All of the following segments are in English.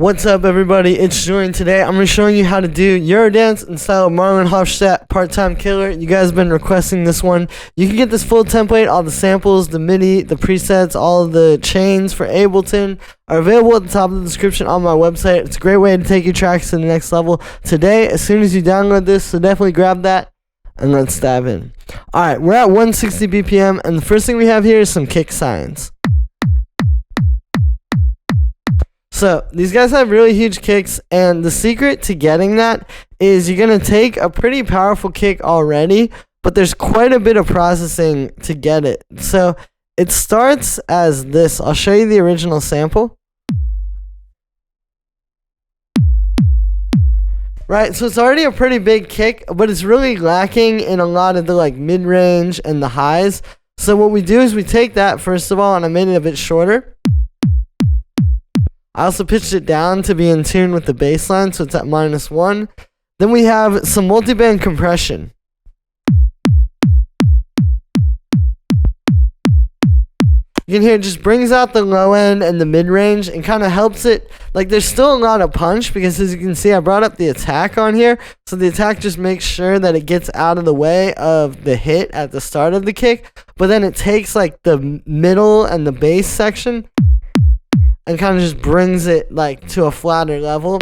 What's up, everybody? It's Julian. Today I'm going to be showing you how to do Eurodance in style of Marlon Hoffstadt, Part-Time Killer. You guys have been requesting this one. You can get this full template, all the samples, the MIDI, the presets, all of the chains for Ableton are available at the top of the description on my website. It's a great way to take your tracks to the next level today as soon as you download this, so definitely grab that and let's dive in. Alright, we're at 160 BPM, and the first thing we have here is some kick signs. So these guys have really huge kicks, and the secret to getting that is you're going to take a pretty powerful kick already, but there's quite a bit of processing to get it. So it starts as this. I'll show you the original sample. Right, so it's already a pretty big kick, but it's really lacking in a lot of the mid-range and the highs. So what we do is we take that first of all, and I made it a bit shorter. I also pitched it down to be in tune with the bass line, so it's at -1. Then we have some multiband compression. You can hear it just brings out the low end and the mid-range and kind of helps it. There's still a lot of punch because, as you can see, I brought up the attack on here. So the attack just makes sure that it gets out of the way of the hit at the start of the kick. But then it takes the middle and the bass section and kind of just brings it to a flatter level.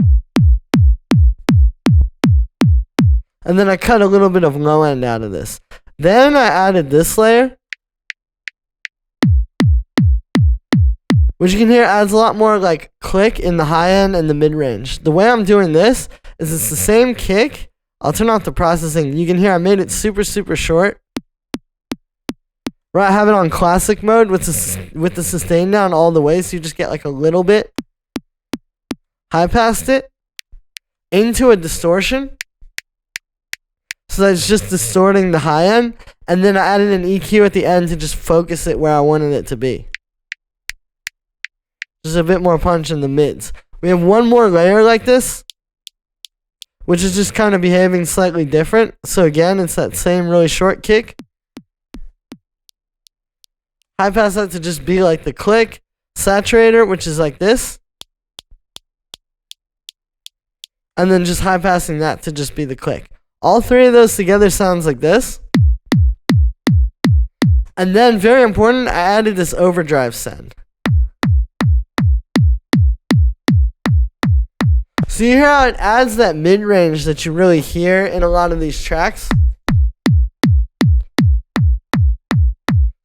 And then I cut a little bit of low end out of this. Then I added this layer, which you can hear adds a lot more click in the high end and the mid range. The way I'm doing this is it's the same kick. I'll turn off the processing. You can hear I made it super short. Right, I have it on classic mode with the sustain down all the way, so you just get a little bit. High passed it into a distortion, so that it's just distorting the high end, and then I added an EQ at the end to just focus it where I wanted it to be. Just a bit more punch in the mids. We have one more layer like this, which is just kind of behaving slightly different. So again, it's that same really short kick. High pass that to just be the click. Saturator, which is like this. And then just high passing that to just be the click. All three of those together sounds like this. And then, very important, I added this overdrive send. So you hear how it adds that mid-range that you really hear in a lot of these tracks?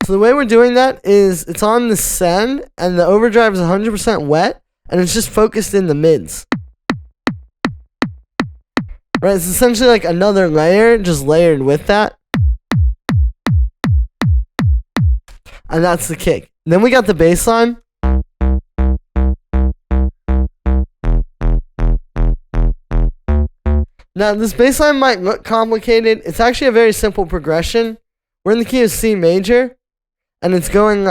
So the way we're doing that is it's on the send, and the overdrive is 100% wet, and it's just focused in the mids. Right, it's essentially another layer, just layered with that. And that's the kick. Then we got the bass line. Now, this bass line might look complicated. It's actually a very simple progression. We're in the key of C major, and it's going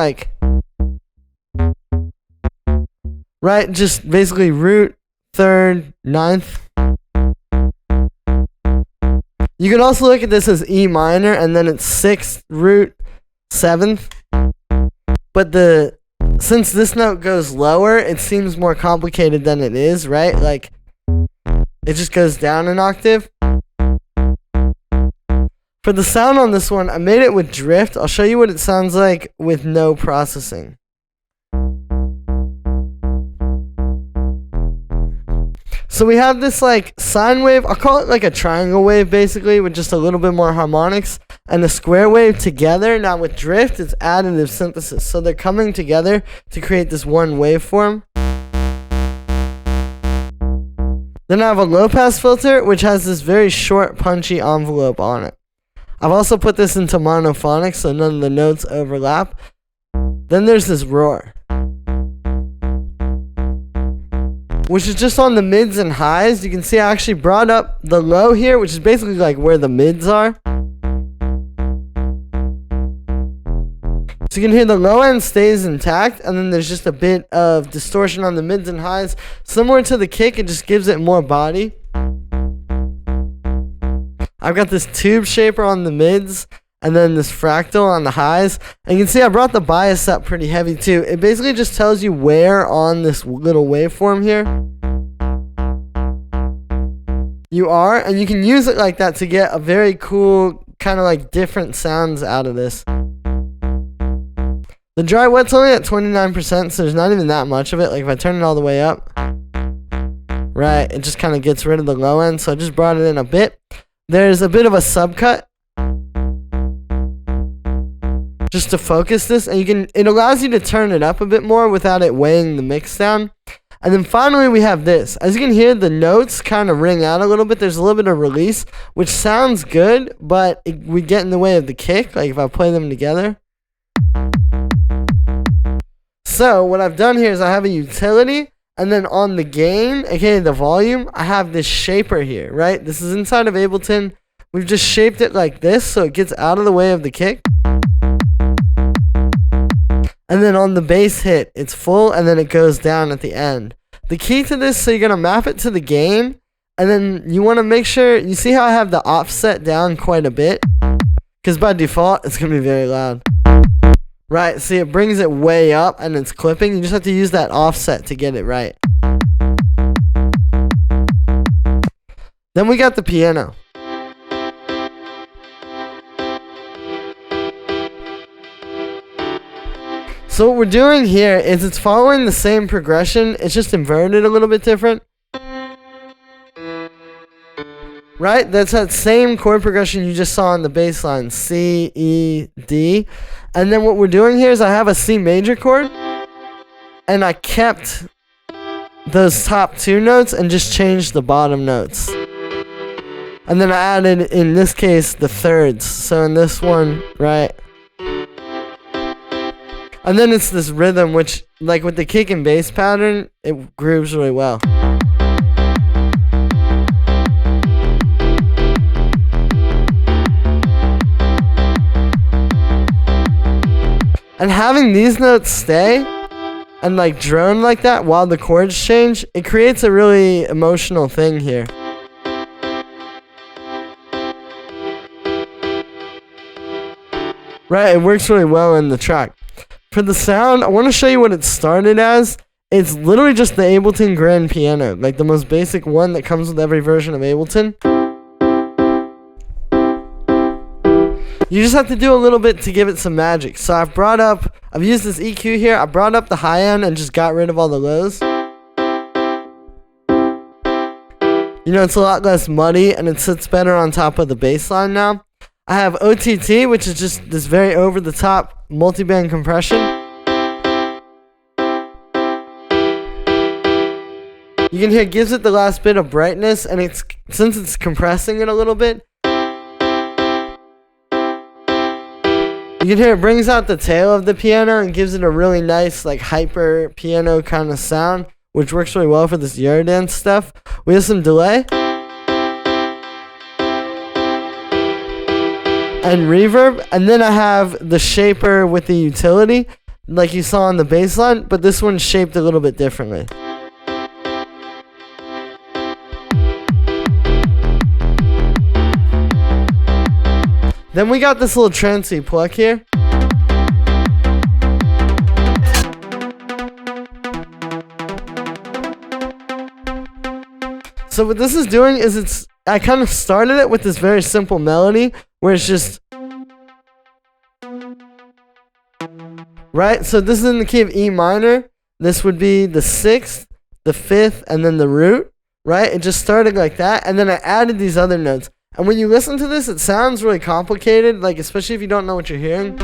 right, just basically root, third, ninth. You can also look at this as E minor, and then it's 6th, root, 7th. But since this note goes lower, it seems more complicated than it is, right? It just goes down an octave. For the sound on this one, I made it with drift. I'll show you what it sounds like with no processing. So we have this sine wave. I'll call it a triangle wave basically, with just a little bit more harmonics, and a square wave together. Now with drift, it's additive synthesis. So they're coming together to create this one waveform. Then I have a low pass filter, which has this very short punchy envelope on it. I've also put this into monophonic, so none of the notes overlap. Then there's this roar, which is just on the mids and highs. You can see I actually brought up the low here, which is basically where the mids are. So you can hear the low end stays intact, and then there's just a bit of distortion on the mids and highs. Similar to the kick, it just gives it more body. I've got this tube shaper on the mids, and then this fractal on the highs. And you can see I brought the bias up pretty heavy too. It basically just tells you where on this little waveform here You are, and you can use it like that to get a very cool kind of like different sounds out of this. The dry wet's only at 29%, so there's not even that much of it. Like if I turn it all the way up, right, it just kind of gets rid of the low end, so I just brought it in a bit. There's a bit of a subcut just to focus this, and it allows you to turn it up a bit more without it weighing the mix down. And then finally we have this. As you can hear, the notes kind of ring out a little bit. There's a little bit of release, which sounds good, but it would get in the way of the kick, like if I play them together. So what I've done here is I have a utility, and then on the gain, aka the volume, I have this shaper here, right? This is inside of Ableton. We've just shaped it like this so it gets out of the way of the kick. And then on the bass hit, it's full, and then it goes down at the end. The key to this, so you're going to map it to the gain, and then you want to make sure, you see how I have the offset down quite a bit? Because by default, it's going to be very loud. Right, see, it brings it way up and it's clipping. You just have to use that offset to get it right. Then we got the piano. So what we're doing here is it's following the same progression. It's just inverted a little bit different. Right? That's that same chord progression you just saw on the bass line. C, E, D. And then what we're doing here is I have a C major chord. And I kept those top two notes and just changed the bottom notes. And then I added, in this case, the thirds. So in this one, right? And then it's this rhythm, which, like with the kick and bass pattern, it grooves really well. And having these notes stay and like drone like that while the chords change, it creates a really emotional thing here. Right, it works really well in the track. For the sound, I want to show you what it started as. It's literally just the Ableton grand piano, like the most basic one that comes with every version of Ableton. You just have to do a little bit to give it some magic. So I've used this EQ here. I brought up the high end and just got rid of all the lows. You know, it's a lot less muddy and it sits better on top of the bass line now. I have OTT, which is just this very over-the-top multi-band compression. You can hear it gives it the last bit of brightness, and since it's compressing it a little bit, you can hear it brings out the tail of the piano and gives it a really nice, like, hyper piano kind of sound, which works really well for this Eurodance stuff. We have some delay and reverb, and then I have the shaper with the utility, like you saw on the bass line, but this one's shaped a little bit differently. Then we got this little trancey pluck here. So what this is doing is I kind of started it with this very simple melody where it's just, right? So this is in the key of E minor. This would be the 6th, the 5th, and then the root, right? It just started like that, and then I added these other notes. And when you listen to this, it sounds really complicated, like especially if you don't know what you're hearing,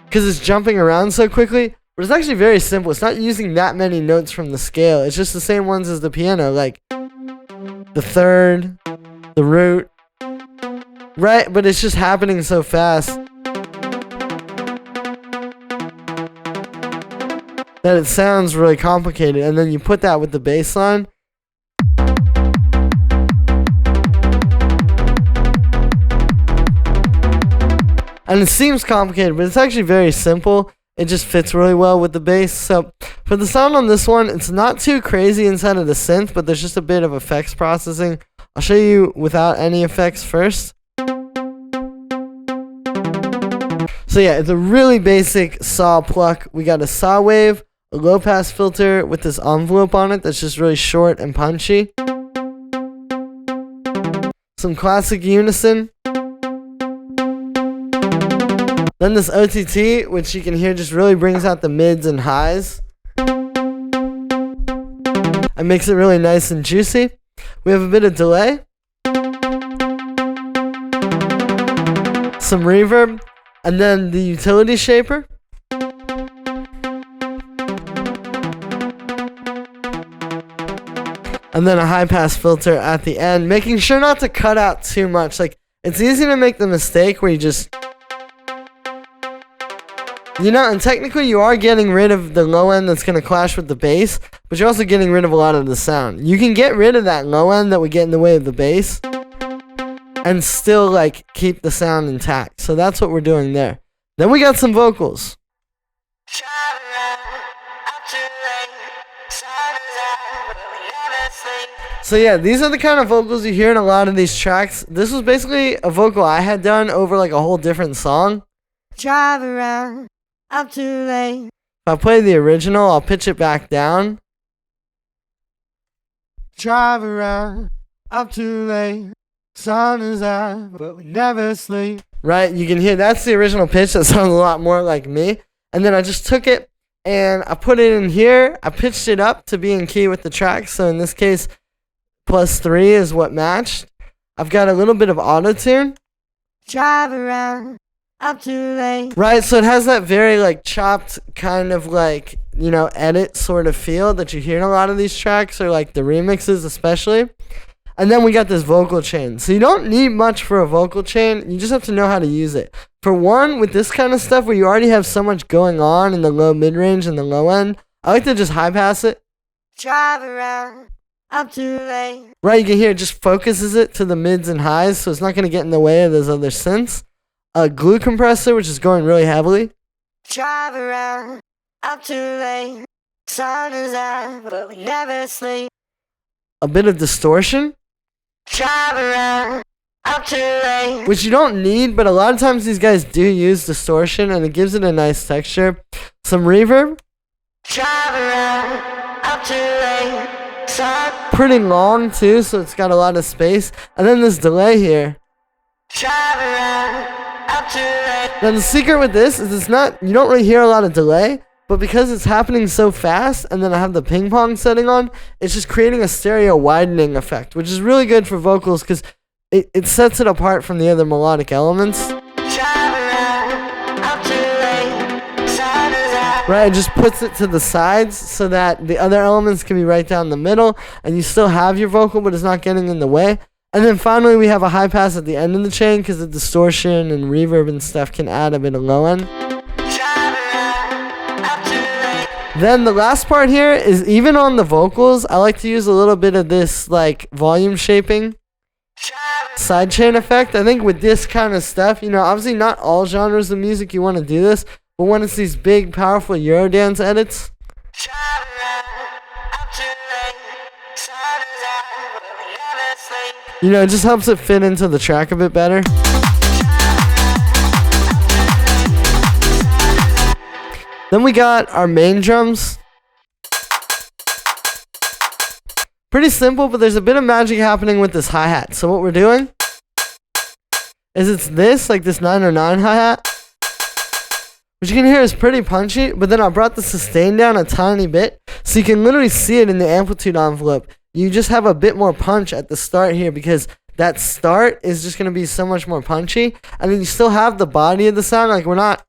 because it's jumping around so quickly. But it's actually very simple. It's not using that many notes from the scale. It's just the same ones as the piano, like the 3rd, the root, right? But it's just happening so fast that it sounds really complicated. And then you put that with the bass line. And it seems complicated, but it's actually very simple. It just fits really well with the bass. So for the sound on this one, it's not too crazy inside of the synth, but there's just a bit of effects processing. I'll show you without any effects first. So yeah, it's a really basic saw pluck. We got a saw wave, a low pass filter with this envelope on it that's just really short and punchy. some classic unison. Then this OTT, which you can hear just really brings out the mids and highs. And makes it really nice and juicy. We have a bit of delay. Some reverb. And then the utility shaper. And then a high pass filter at the end, making sure not to cut out too much. Like, it's easy to make the mistake where you just, you know, and technically you are getting rid of the low end that's going to clash with the bass, but you're also getting rid of a lot of the sound. You can get rid of that low end that would get in the way of the bass and still, like, keep the sound intact. So that's what we're doing there. Then we got some vocals. So yeah, these are the kind of vocals you hear in a lot of these tracks. This was basically a vocal I had done over like a whole different song. Drive around, I'm too late. If I play the original, I'll pitch it back down. Drive around, I'm too late. Sun is out, but we never sleep. Right, you can hear that's the original pitch. That sounds a lot more like me. And then I just took it and I put it in here. I pitched it up to be in key with the track. So in this case, +3 is what matched. I've got a little bit of auto-tune. Drive around, I'm too late. Right, so it has that very like chopped kind of like, you know, edit sort of feel that you hear in a lot of these tracks, or like the remixes especially. And then we got this vocal chain. So you don't need much for a vocal chain. You just have to know how to use it. For one, with this kind of stuff where you already have so much going on in the low mid-range and the low end, I like to just high pass it. Drive around, I'm too late. Right, you can hear it just focuses it to the mids and highs, so it's not going to get in the way of those other synths. A glue compressor, which is going really heavily. Drive around, I'm too late. Sun is out, but we never sleep. A bit of distortion. Drive around, I'm too late. Which you don't need, but a lot of times these guys do use distortion, and it gives it a nice texture. Some reverb. Drive around, I'm too late. Pretty long too, so it's got a lot of space. And then this delay here. Now the secret with this is it's not, you don't really hear a lot of delay, but because it's happening so fast, and then I have the ping pong setting on, it's just creating a stereo widening effect, which is really good for vocals because it sets it apart from the other melodic elements. Right, it just puts it to the sides so that the other elements can be right down the middle, and you still have your vocal, but it's not getting in the way. And then finally, we have a high pass at the end of the chain because the distortion and reverb and stuff can add a bit of low end. Then the last part here is even on the vocals, I like to use a little bit of this like volume shaping sidechain effect. I think with this kind of stuff, you know, obviously not all genres of music you want to do this, but when it's these big, powerful Eurodance edits, you know, it just helps it fit into the track a bit better. Then we got our main drums. Pretty simple, but there's a bit of magic happening with this hi-hat. So what we're doing is it's this, like this 909 hi-hat, which you can hear is pretty punchy, but then I brought the sustain down a tiny bit, so you can literally see it in the amplitude envelope. You just have a bit more punch at the start here because that start is just going to be so much more punchy, and then you still have the body of the sound, like we're not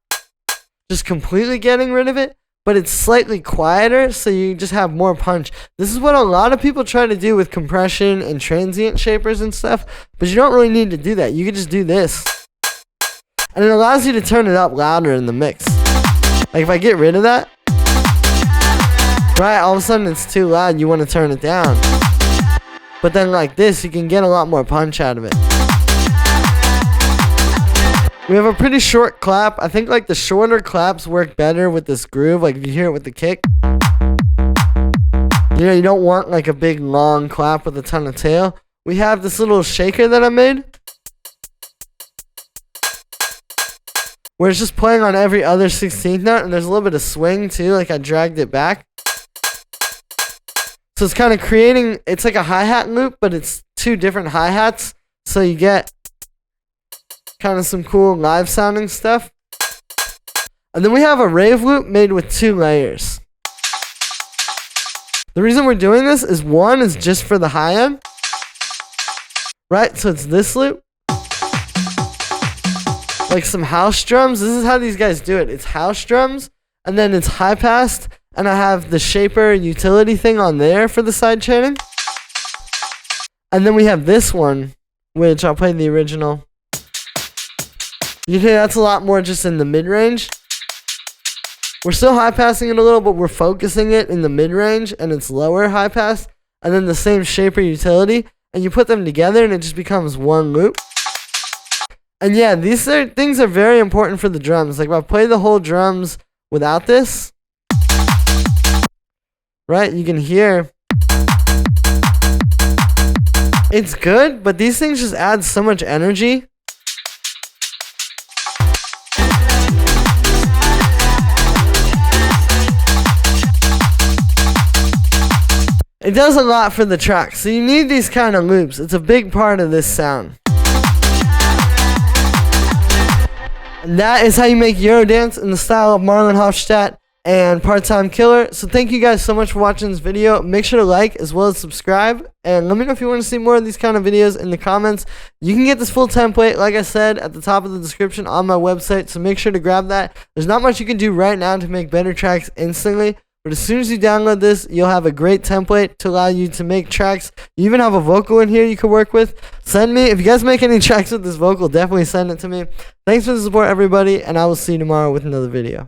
just completely getting rid of it, but it's slightly quieter, so you just have more punch. This is what a lot of people try to do with compression and transient shapers and stuff, but you don't really need to do that. You can just do this. And it allows you to turn it up louder in the mix. Like if I get rid of that, right, all of a sudden it's too loud, you want to turn it down. But then like this, you can get a lot more punch out of it. We have a pretty short clap. I think like the shorter claps work better with this groove. Like if you hear it with the kick, you know, you don't want like a big long clap with a ton of tail. We have this little shaker that I made, where it's just playing on every other 16th note, and there's a little bit of swing too, like I dragged it back. So it's kind of creating, it's like a hi-hat loop, but it's two different hi-hats. So you get kind of some cool live sounding stuff. And then we have a rave loop made with 2 layers. The reason we're doing this is one is just for the high end. Right? So it's this loop. Like some house drums. This is how these guys do it. It's house drums. And then it's high passed. And I have the shaper utility thing on there for the side chaining. And then we have this one, which I'll play the original. You can hear that's a lot more just in the mid-range. We're still high passing it a little, but we're focusing it in the mid-range and it's lower high pass. And then the same shaper utility. And you put them together and it just becomes one loop. And yeah, these things are very important for the drums. Like if I play the whole drums without this, right, you can hear it's good, but these things just add so much energy. It does a lot for the track, so you need these kind of loops. It's a big part of this sound. And that is how you make Eurodance in the style of Marlon Hoffstadt and Part-Time Killer. So thank you guys so much for watching this video. Make sure to like as well as subscribe. And let me know if you want to see more of these kind of videos in the comments. You can get this full template, like I said, at the top of the description on my website. So make sure to grab that. There's not much you can do right now to make better tracks instantly. But as soon as you download this, you'll have a great template to allow you to make tracks. You even have a vocal in here you can work with. Send me, if you guys make any tracks with this vocal, definitely send it to me. Thanks for the support, everybody, and I will see you tomorrow with another video.